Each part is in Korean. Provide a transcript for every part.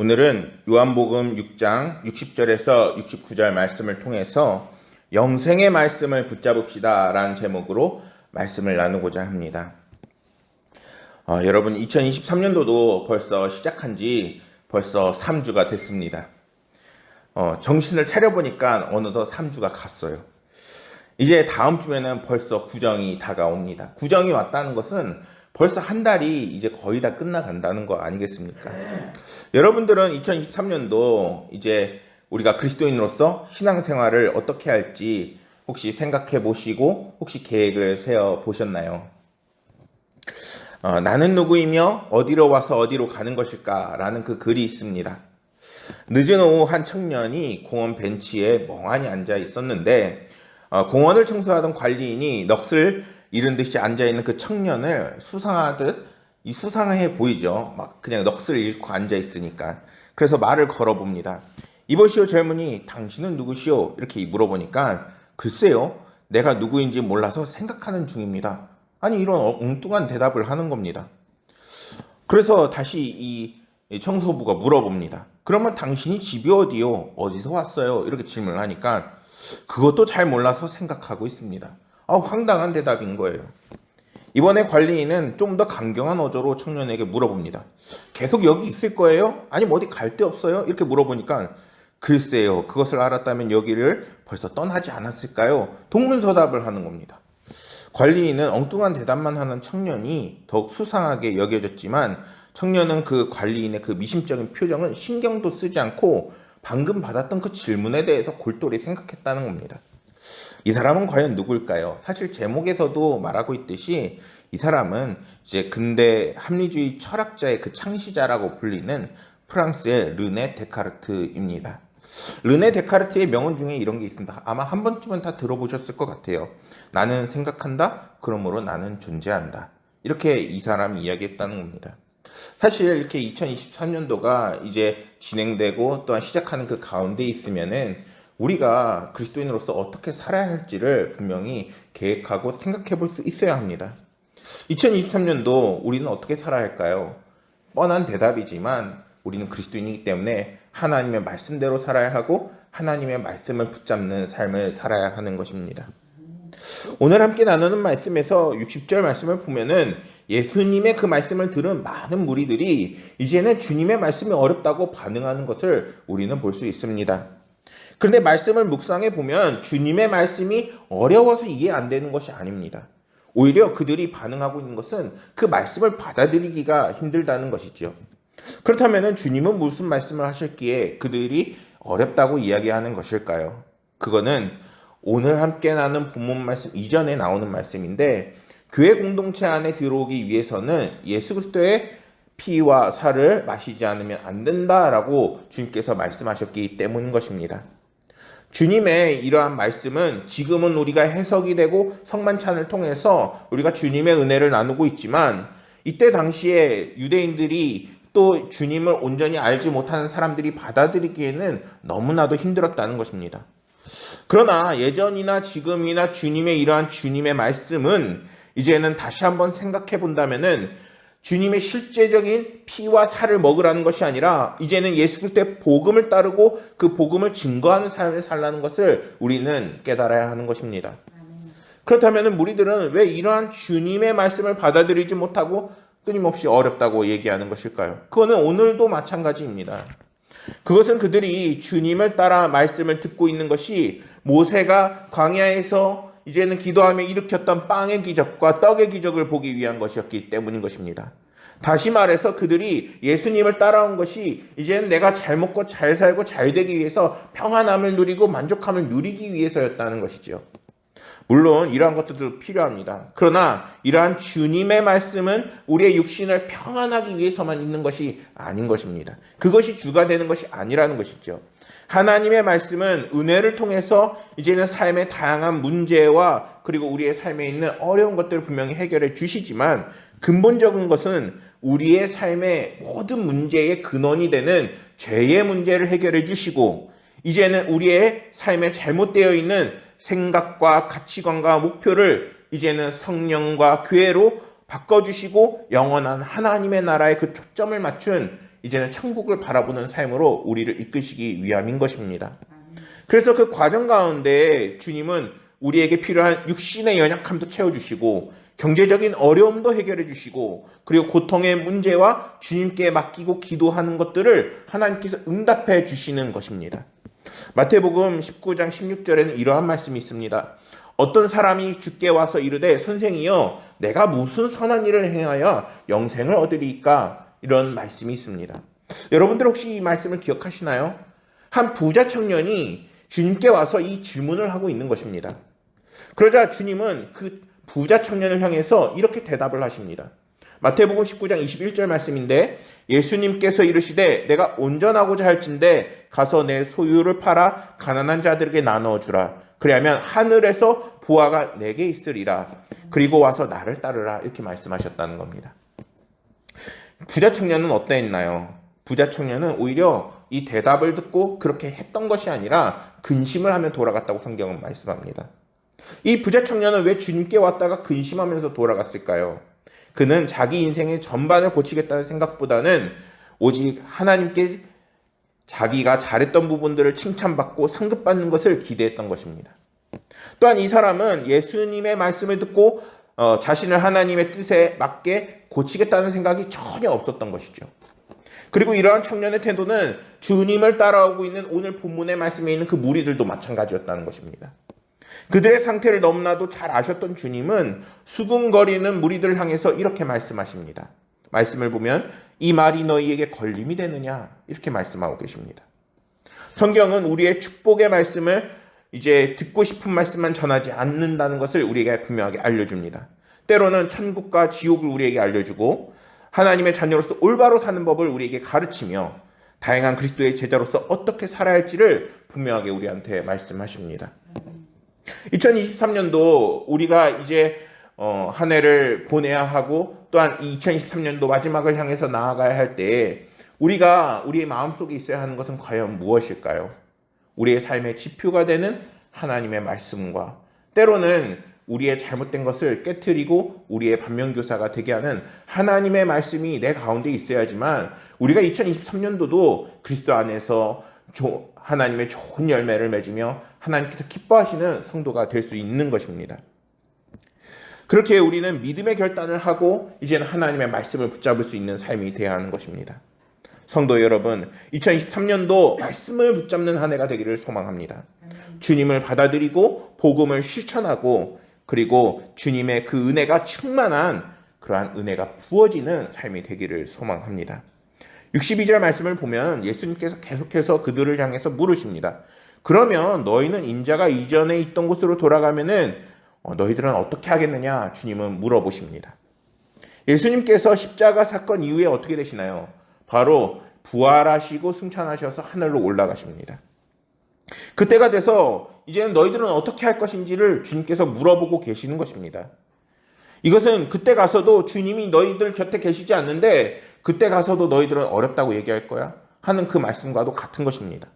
오늘은 요한복음 6장 60절에서 69절 말씀을 통해서 영생의 말씀을 붙잡읍시다 라는 제목으로 말씀을 나누고자 합니다. 여러분 2023년도도 벌써 시작한 지 벌써 3주가 됐습니다. 정신을 차려보니까 어느덧 3주가 갔어요. 이제 다음 주에는 벌써 구정이 다가옵니다. 구정이 왔다는 것은 벌써 한 달이 이제 거의 다 끝나간다는 거 아니겠습니까? 여러분들은 2023년도 이제 우리가 그리스도인으로서 신앙생활을 어떻게 할지 혹시 생각해 보시고 혹시 계획을 세워 보셨나요? 나는 누구이며 어디로 와서 어디로 가는 것일까? 라는 그 글이 있습니다. 늦은 오후 한 청년이 공원 벤치에 멍하니 앉아 있었는데 공원을 청소하던 관리인이 넋을 잃은 듯이 앉아있는 그 청년을 수상해 보이죠. 막 그냥 넋을 잃고 앉아있으니까. 그래서 말을 걸어봅니다. 이보시오 젊은이, 당신은 누구시오? 이렇게 물어보니까 글쎄요, 내가 누구인지 몰라서 생각하는 중입니다. 아니, 이런 엉뚱한 대답을 하는 겁니다. 그래서 다시 이 청소부가 물어봅니다. 그러면 당신이 집이 어디요? 어디서 왔어요? 이렇게 질문을 하니까 그것도 잘 몰라서 생각하고 있습니다. 황당한 대답인 거예요. 이번에 관리인은 좀 더 강경한 어조로 청년에게 물어봅니다. 계속 여기 있을 거예요? 아니면 어디 갈 데 없어요? 이렇게 물어보니까 글쎄요, 그것을 알았다면 여기를 벌써 떠나지 않았을까요? 동문서답을 하는 겁니다. 관리인은 엉뚱한 대답만 하는 청년이 더욱 수상하게 여겨졌지만 청년은 그 관리인의 그 미심적인 표정은 신경도 쓰지 않고 방금 받았던 그 질문에 대해서 골똘히 생각했다는 겁니다. 이 사람은 과연 누굴까요? 사실 제목에서도 말하고 있듯이 이 사람은 이제 근대 합리주의 철학자의 그 창시자라고 불리는 프랑스의 르네 데카르트입니다. 르네 데카르트의 명언 중에 이런 게 있습니다. 아마 한 번쯤은 다 들어보셨을 것 같아요. 나는 생각한다, 그러므로 나는 존재한다. 이렇게 이 사람이 이야기했다는 겁니다. 사실 이렇게 2023년도가 이제 진행되고 또한 시작하는 그 가운데 있으면은 우리가 그리스도인으로서 어떻게 살아야 할지를 분명히 계획하고 생각해 볼 수 있어야 합니다. 2023년도 우리는 어떻게 살아야 할까요? 뻔한 대답이지만 우리는 그리스도인이기 때문에 하나님의 말씀대로 살아야 하고 하나님의 말씀을 붙잡는 삶을 살아야 하는 것입니다. 오늘 함께 나누는 말씀에서 60절 말씀을 보면은 예수님의 그 말씀을 들은 많은 무리들이 이제는 주님의 말씀이 어렵다고 반응하는 것을 우리는 볼 수 있습니다. 그런데 말씀을 묵상해 보면 주님의 말씀이 어려워서 이해 안 되는 것이 아닙니다. 오히려 그들이 반응하고 있는 것은 그 말씀을 받아들이기가 힘들다는 것이죠. 그렇다면 주님은 무슨 말씀을 하셨기에 그들이 어렵다고 이야기하는 것일까요? 그거는 오늘 함께 나눈 본문 말씀 이전에 나오는 말씀인데 교회 공동체 안에 들어오기 위해서는 예수 그리스도의 피와 살을 마시지 않으면 안 된다라고 주님께서 말씀하셨기 때문인 것입니다. 주님의 이러한 말씀은 지금은 우리가 해석이 되고 성만찬을 통해서 우리가 주님의 은혜를 나누고 있지만 이때 당시에 유대인들이 또 주님을 온전히 알지 못하는 사람들이 받아들이기에는 너무나도 힘들었다는 것입니다. 그러나 예전이나 지금이나 주님의 이러한 주님의 말씀은 이제는 다시 한번 생각해 본다면은 주님의 실제적인 피와 살을 먹으라는 것이 아니라 이제는 예수 그리스도의 복음을 따르고 그 복음을 증거하는 삶을 살라는 것을 우리는 깨달아야 하는 것입니다. 그렇다면 무리들은 왜 이러한 주님의 말씀을 받아들이지 못하고 끊임없이 어렵다고 얘기하는 것일까요? 그거는 오늘도 마찬가지입니다. 그것은 그들이 주님을 따라 말씀을 듣고 있는 것이 모세가 광야에서 이제는 기도하며 일으켰던 빵의 기적과 떡의 기적을 보기 위한 것이었기 때문인 것입니다. 다시 말해서 그들이 예수님을 따라온 것이 이제는 내가 잘 먹고 잘 살고 잘 되기 위해서 평안함을 누리고 만족함을 누리기 위해서였다는 것이죠. 물론 이러한 것들도 필요합니다. 그러나 이러한 주님의 말씀은 우리의 육신을 평안하기 위해서만 있는 것이 아닌 것입니다. 그것이 주가 되는 것이 아니라는 것이죠. 하나님의 말씀은 은혜를 통해서 이제는 삶의 다양한 문제와 그리고 우리의 삶에 있는 어려운 것들을 분명히 해결해 주시지만 근본적인 것은 우리의 삶의 모든 문제의 근원이 되는 죄의 문제를 해결해 주시고 이제는 우리의 삶에 잘못되어 있는 생각과 가치관과 목표를 이제는 성령과 교회로 바꿔주시고 영원한 하나님의 나라에 그 초점을 맞춘 이제는 천국을 바라보는 삶으로 우리를 이끄시기 위함인 것입니다. 그래서 그 과정 가운데 주님은 우리에게 필요한 육신의 연약함도 채워주시고 경제적인 어려움도 해결해 주시고 그리고 고통의 문제와 주님께 맡기고 기도하는 것들을 하나님께서 응답해 주시는 것입니다. 마태복음 19장 16절에는 이러한 말씀이 있습니다. 어떤 사람이 주께 와서 이르되 선생이여 내가 무슨 선한 일을 행하여 영생을 얻으리이까? 이런 말씀이 있습니다. 여러분들 혹시 이 말씀을 기억하시나요? 한 부자 청년이 주님께 와서 이 질문을 하고 있는 것입니다. 그러자 주님은 그 부자 청년을 향해서 이렇게 대답을 하십니다. 마태복음 19장 21절 말씀인데 예수님께서 이르시되 내가 온전하고자 할진대 가서 내 소유를 팔아 가난한 자들에게 나눠주라. 그리하면 하늘에서 보화가 내게 있으리라. 그리고 와서 나를 따르라. 이렇게 말씀하셨다는 겁니다. 부자 청년은 어땠나요? 부자 청년은 오히려 이 대답을 듣고 그렇게 했던 것이 아니라 근심을 하며 돌아갔다고 성경은 말씀합니다. 이 부자 청년은 왜 주님께 왔다가 근심하면서 돌아갔을까요? 그는 자기 인생의 전반을 고치겠다는 생각보다는 오직 하나님께 자기가 잘했던 부분들을 칭찬받고 상급받는 것을 기대했던 것입니다. 또한 이 사람은 예수님의 말씀을 듣고 자신을 하나님의 뜻에 맞게 고치겠다는 생각이 전혀 없었던 것이죠. 그리고 이러한 청년의 태도는 주님을 따라오고 있는 오늘 본문의 말씀에 있는 그 무리들도 마찬가지였다는 것입니다. 그들의 상태를 너무나도 잘 아셨던 주님은 수군거리는 무리들을 향해서 이렇게 말씀하십니다. 말씀을 보면 이 말이 너희에게 걸림이 되느냐 이렇게 말씀하고 계십니다. 성경은 우리의 축복의 말씀을 이제 듣고 싶은 말씀만 전하지 않는다는 것을 우리에게 분명하게 알려줍니다. 때로는 천국과 지옥을 우리에게 알려주고 하나님의 자녀로서 올바로 사는 법을 우리에게 가르치며 다양한 그리스도의 제자로서 어떻게 살아야 할지를 분명하게 우리한테 말씀하십니다. 2023년도 우리가 이제 한 해를 보내야 하고 또한 2023년도 마지막을 향해서 나아가야 할 때에 우리가 우리의 마음속에 있어야 하는 것은 과연 무엇일까요? 우리의 삶의 지표가 되는 하나님의 말씀과 때로는 우리의 잘못된 것을 깨트리고 우리의 반면교사가 되게 하는 하나님의 말씀이 내 가운데 있어야지만 우리가 2023년도도 그리스도 안에서 하나님의 좋은 열매를 맺으며 하나님께서 기뻐하시는 성도가 될 수 있는 것입니다. 그렇게 우리는 믿음의 결단을 하고 이제는 하나님의 말씀을 붙잡을 수 있는 삶이 되어야 하는 것입니다. 성도 여러분, 2023년도 말씀을 붙잡는 한 해가 되기를 소망합니다. 주님을 받아들이고 복음을 실천하고 그리고 주님의 그 은혜가 충만한 그러한 은혜가 부어지는 삶이 되기를 소망합니다. 62절 말씀을 보면 예수님께서 계속해서 그들을 향해서 물으십니다. 그러면 너희는 인자가 이전에 있던 곳으로 돌아가면은 너희들은 어떻게 하겠느냐? 주님은 물어보십니다. 예수님께서 십자가 사건 이후에 어떻게 되시나요? 바로 부활하시고 승천하셔서 하늘로 올라가십니다. 그때가 돼서 이제는 너희들은 어떻게 할 것인지를 주님께서 물어보고 계시는 것입니다. 이것은 그때 가서도 주님이 너희들 곁에 계시지 않는데 그때 가서도 너희들은 어렵다고 얘기할 거야 하는 그 말씀과도 같은 것입니다.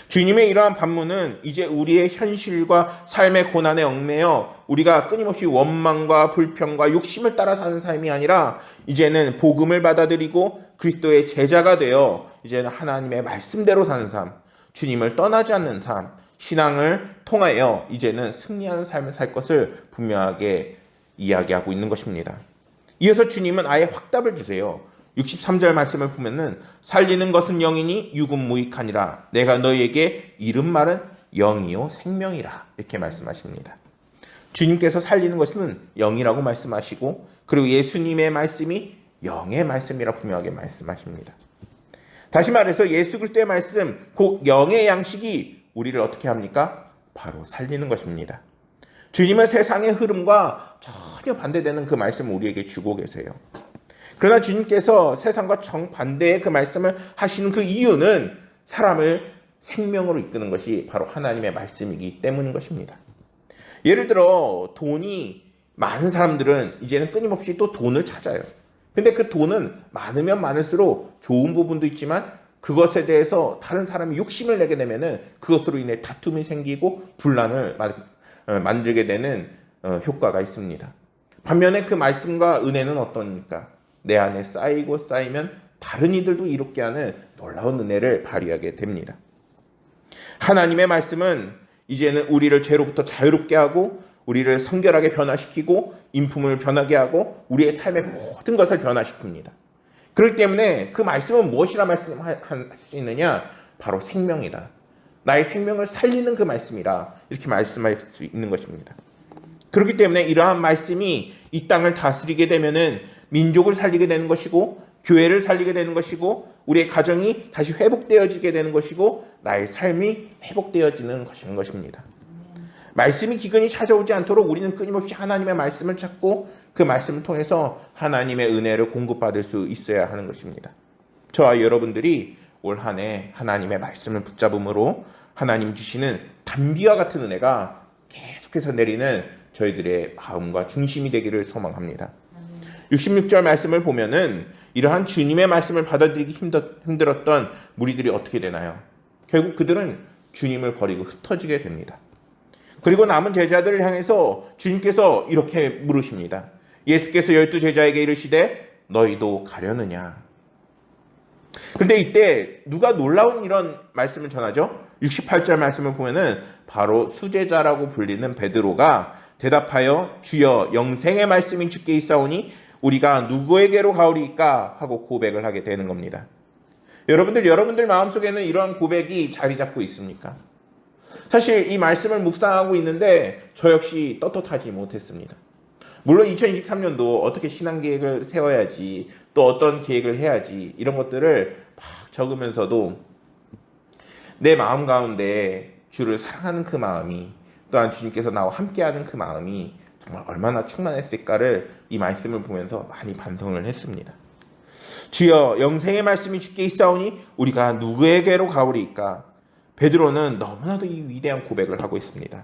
주님의 이러한 반문은 이제 우리의 현실과 삶의 고난에 얽매여 우리가 끊임없이 원망과 불평과 욕심을 따라 사는 삶이 아니라 이제는 복음을 받아들이고 그리스도의 제자가 되어 이제는 하나님의 말씀대로 사는 삶, 주님을 떠나지 않는 삶, 신앙을 통하여 이제는 승리하는 삶을 살 것을 분명하게 이야기하고 있는 것입니다. 이어서 주님은 아예 확답을 주세요. 63절 말씀을 보면은 살리는 것은 영이니 육은 무익하니라. 내가 너희에게 이른 말은 영이요 생명이라. 이렇게 말씀하십니다. 주님께서 살리는 것은 영이라고 말씀하시고 그리고 예수님의 말씀이 영의 말씀이라 분명하게 말씀하십니다. 다시 말해서 예수 그리스도의 말씀, 곧 영의 양식이 우리를 어떻게 합니까? 바로 살리는 것입니다. 주님은 세상의 흐름과 전혀 반대되는 그 말씀을 우리에게 주고 계세요. 그러나 주님께서 세상과 정반대의 그 말씀을 하시는 그 이유는 사람을 생명으로 이끄는 것이 바로 하나님의 말씀이기 때문인 것입니다. 예를 들어 돈이 많은 사람들은 이제는 끊임없이 또 돈을 찾아요. 근데 그 돈은 많으면 많을수록 좋은 부분도 있지만 그것에 대해서 다른 사람이 욕심을 내게 되면은 그것으로 인해 다툼이 생기고 분란을 만들게 되는 효과가 있습니다. 반면에 그 말씀과 은혜는 어떠니까? 내 안에 쌓이고 쌓이면 다른 이들도 이롭게 하는 놀라운 은혜를 발휘하게 됩니다. 하나님의 말씀은 이제는 우리를 죄로부터 자유롭게 하고 우리를 성결하게 변화시키고 인품을 변하게 하고 우리의 삶의 모든 것을 변화시킵니다. 그렇기 때문에 그 말씀은 무엇이라 말씀할 수 있느냐? 바로 생명이다. 나의 생명을 살리는 그 말씀이라 이렇게 말씀할 수 있는 것입니다. 그렇기 때문에 이러한 말씀이 이 땅을 다스리게 되면은 민족을 살리게 되는 것이고 교회를 살리게 되는 것이고 우리의 가정이 다시 회복되어지게 되는 것이고 나의 삶이 회복되어지는 것입니다. 말씀이 기근이 찾아오지 않도록 우리는 끊임없이 하나님의 말씀을 찾고 그 말씀을 통해서 하나님의 은혜를 공급받을 수 있어야 하는 것입니다. 저와 여러분들이 올 한 해 하나님의 말씀을 붙잡음으로 하나님 주시는 단비와 같은 은혜가 계속해서 내리는 저희들의 마음과 중심이 되기를 소망합니다. 66절 말씀을 보면은 이러한 주님의 말씀을 받아들이기 힘들었던 무리들이 어떻게 되나요? 결국 그들은 주님을 버리고 흩어지게 됩니다. 그리고 남은 제자들을 향해서 주님께서 이렇게 물으십니다. 예수께서 12제자에게 이르시되 너희도 가려느냐? 그런데 이때 누가 놀라운 이런 말씀을 전하죠? 68절 말씀을 보면은 바로 수제자라고 불리는 베드로가 대답하여 주여 영생의 말씀이 주께 있사오니 우리가 누구에게로 가오리까 하고 고백을 하게 되는 겁니다. 여러분들 마음속에는 이러한 고백이 자리 잡고 있습니까? 사실 이 말씀을 묵상하고 있는데 저 역시 떳떳하지 못했습니다. 물론 2023년도 어떻게 신앙계획을 세워야지 또 어떤 계획을 해야지 이런 것들을 막 적으면서도 내 마음 가운데 주를 사랑하는 그 마음이 또한 주님께서 나와 함께하는 그 마음이 정말 얼마나 충만했을까를 이 말씀을 보면서 많이 반성을 했습니다. 주여 영생의 말씀이 주께 있사오니 우리가 누구에게로 가오리이까? 베드로는 너무나도 이 위대한 고백을 하고 있습니다.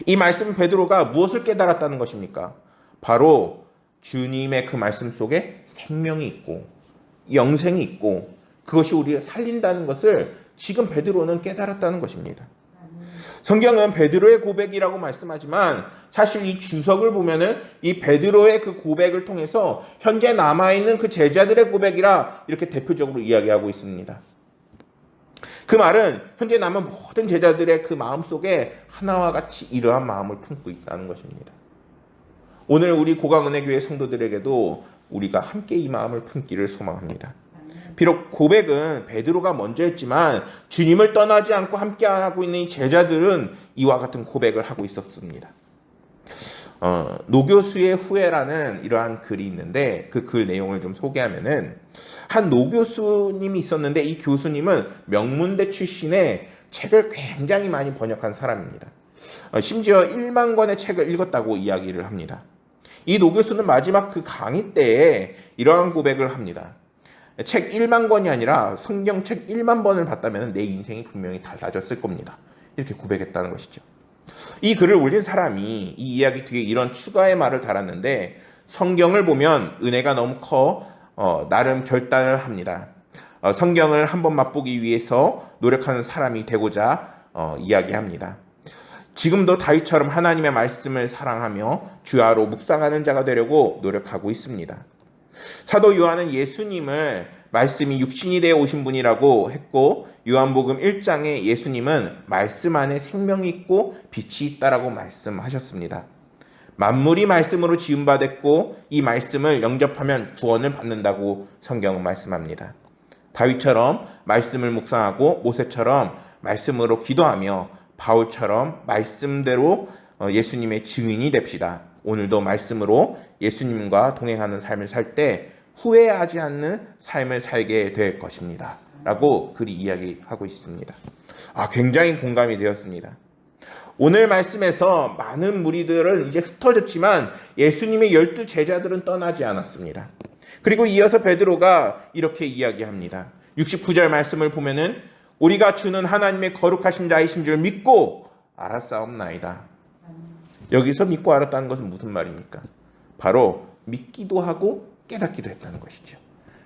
이 말씀 베드로가 무엇을 깨달았다는 것입니까? 바로 주님의 그 말씀 속에 생명이 있고 영생이 있고 그것이 우리를 살린다는 것을 지금 베드로는 깨달았다는 것입니다. 성경은 베드로의 고백이라고 말씀하지만 사실 이 주석을 보면은 이 베드로의 그 고백을 통해서 현재 남아있는 그 제자들의 고백이라 이렇게 대표적으로 이야기하고 있습니다. 그 말은 현재 남은 모든 제자들의 그 마음 속에 하나와 같이 이러한 마음을 품고 있다는 것입니다. 오늘 우리 고강은혜교회 성도들에게도 우리가 함께 이 마음을 품기를 소망합니다. 비록 고백은 베드로가 먼저 했지만 주님을 떠나지 않고 함께하고 있는 이 제자들은 이와 같은 고백을 하고 있었습니다. 노교수의 후회라는 이러한 글이 있는데 그 글 내용을 좀 소개하면은 한 노교수님이 있었는데 이 교수님은 명문대 출신의 책을 굉장히 많이 번역한 사람입니다. 심지어 1만 권의 책을 읽었다고 이야기를 합니다. 이 노교수는 마지막 그 강의 때에 이러한 고백을 합니다. 책 1만 권이 아니라 성경책 1만 번을 봤다면 내 인생이 분명히 달라졌을 겁니다. 이렇게 고백했다는 것이죠. 이 글을 올린 사람이 이 이야기 뒤에 이런 추가의 말을 달았는데 성경을 보면 은혜가 너무 커 나름 결단을 합니다. 성경을 한번 맛보기 위해서 노력하는 사람이 되고자 이야기합니다. 지금도 다윗처럼 하나님의 말씀을 사랑하며 주야로 묵상하는 자가 되려고 노력하고 있습니다. 사도 요한은 예수님을 말씀이 육신이 되어 오신 분이라고 했고 요한복음 1장에 예수님은 말씀 안에 생명이 있고 빛이 있다라고 말씀하셨습니다. 만물이 말씀으로 지음받았고 이 말씀을 영접하면 구원을 받는다고 성경은 말씀합니다. 다윗처럼 말씀을 묵상하고 모세처럼 말씀으로 기도하며 바울처럼 말씀대로 예수님의 증인이 됩시다. 오늘도 말씀으로 예수님과 동행하는 삶을 살 때 후회하지 않는 삶을 살게 될 것입니다. 라고 글이 이야기하고 있습니다. 굉장히 공감이 되었습니다. 오늘 말씀에서 많은 무리들은 이제 흩어졌지만 예수님의 12제자들은 떠나지 않았습니다. 그리고 이어서 베드로가 이렇게 이야기합니다. 69절 말씀을 보면은 우리가 주는 하나님의 거룩하신 자이신 줄 믿고 알았사옵나이다. 여기서 믿고 알았다는 것은 무슨 말입니까? 바로 믿기도 하고 깨닫기도 했다는 것이죠.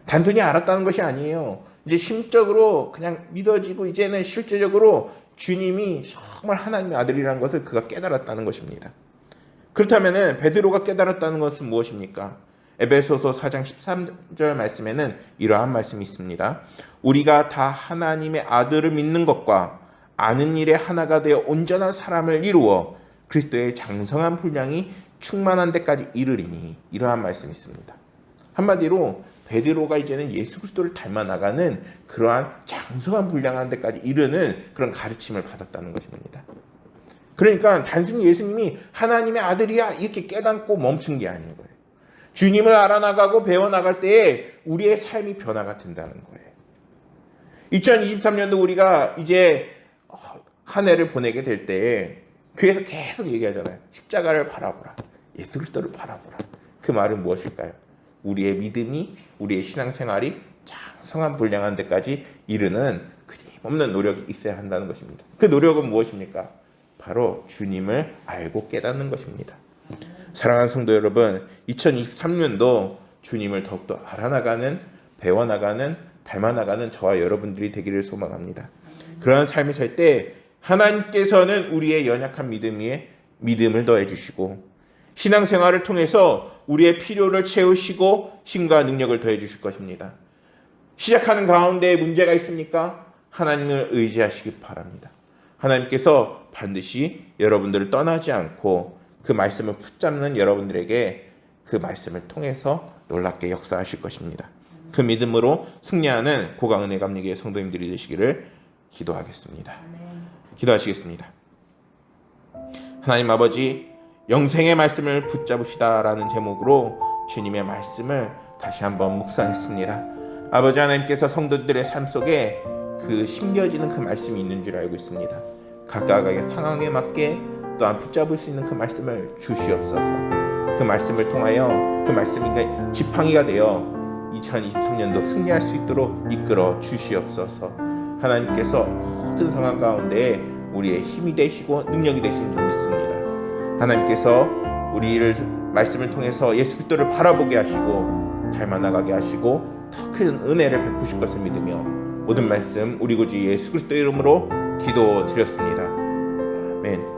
단순히 알았다는 것이 아니에요. 이제 심적으로 그냥 믿어지고 이제는 실제적으로 주님이 정말 하나님의 아들이라는 것을 그가 깨달았다는 것입니다. 그렇다면 베드로가 깨달았다는 것은 무엇입니까? 에베소서 4장 13절 말씀에는 이러한 말씀이 있습니다. 우리가 다 하나님의 아들을 믿는 것과 아는 일에 하나가 되어 온전한 사람을 이루어 그리스도의 장성한 분량이 충만한 데까지 이르리니, 이러한 말씀이 있습니다. 한마디로 베드로가 이제는 예수 그리스도를 닮아 나가는 그러한 장성한 분량한 데까지 이르는 그런 가르침을 받았다는 것입니다. 그러니까 단순히 예수님이 하나님의 아들이야 이렇게 깨닫고 멈춘 게 아닌 거예요. 주님을 알아나가고 배워나갈 때에 우리의 삶이 변화가 된다는 거예요. 2023년도 우리가 이제 한 해를 보내게 될 때에 교회에서 계속 얘기하잖아요. 십자가를 바라보라. 예수 그리스도를 바라보라. 그 말은 무엇일까요? 우리의 믿음이, 우리의 신앙생활이 장성한 분량한 데까지 이르는 끊임없는 노력이 있어야 한다는 것입니다. 그 노력은 무엇입니까? 바로 주님을 알고 깨닫는 것입니다. 사랑하는 성도 여러분, 2023년도 주님을 더욱더 알아나가는, 배워나가는, 닮아나가는 저와 여러분들이 되기를 소망합니다. 그러한 삶이 살 때 하나님께서는 우리의 연약한 믿음 위에 믿음을 더해 주시고, 신앙생활을 통해서 우리의 필요를 채우시고 힘과 능력을 더해 주실 것입니다. 시작하는 가운데 문제가 있습니까? 하나님을 의지하시기 바랍니다. 하나님께서 반드시 여러분들을 떠나지 않고 그 말씀을 붙잡는 여러분들에게 그 말씀을 통해서 놀랍게 역사하실 것입니다. 그 믿음으로 승리하는 고강은혜 감리교회 성도님들이 되시기를 기도하겠습니다. 기도하시겠습니다. 하나님 아버지, 영생의 말씀을 붙잡읍시다 라는 제목으로 주님의 말씀을 다시 한번 묵상했습니다. 아버지 하나님께서 성도들의 삶 속에 그 심겨지는 그 말씀이 있는 줄 알고 있습니다. 각각의 상황에 맞게 또한 붙잡을 수 있는 그 말씀을 주시옵소서. 그 말씀을 통하여 그 말씀이 지팡이가 되어 2023년도 승리할 수 있도록 이끌어 주시옵소서. 하나님께서 모든 상황 가운데 우리의 힘이 되시고 능력이 되신 줄 믿습니다. 하나님께서 우리를 말씀을 통해서 예수 그리스도를 바라보게 하시고 닮아나가게 하시고 더 큰 은혜를 베푸실 것을 믿으며 모든 말씀 우리 구주 예수 그리스도의 이름으로 기도드렸습니다. 아멘.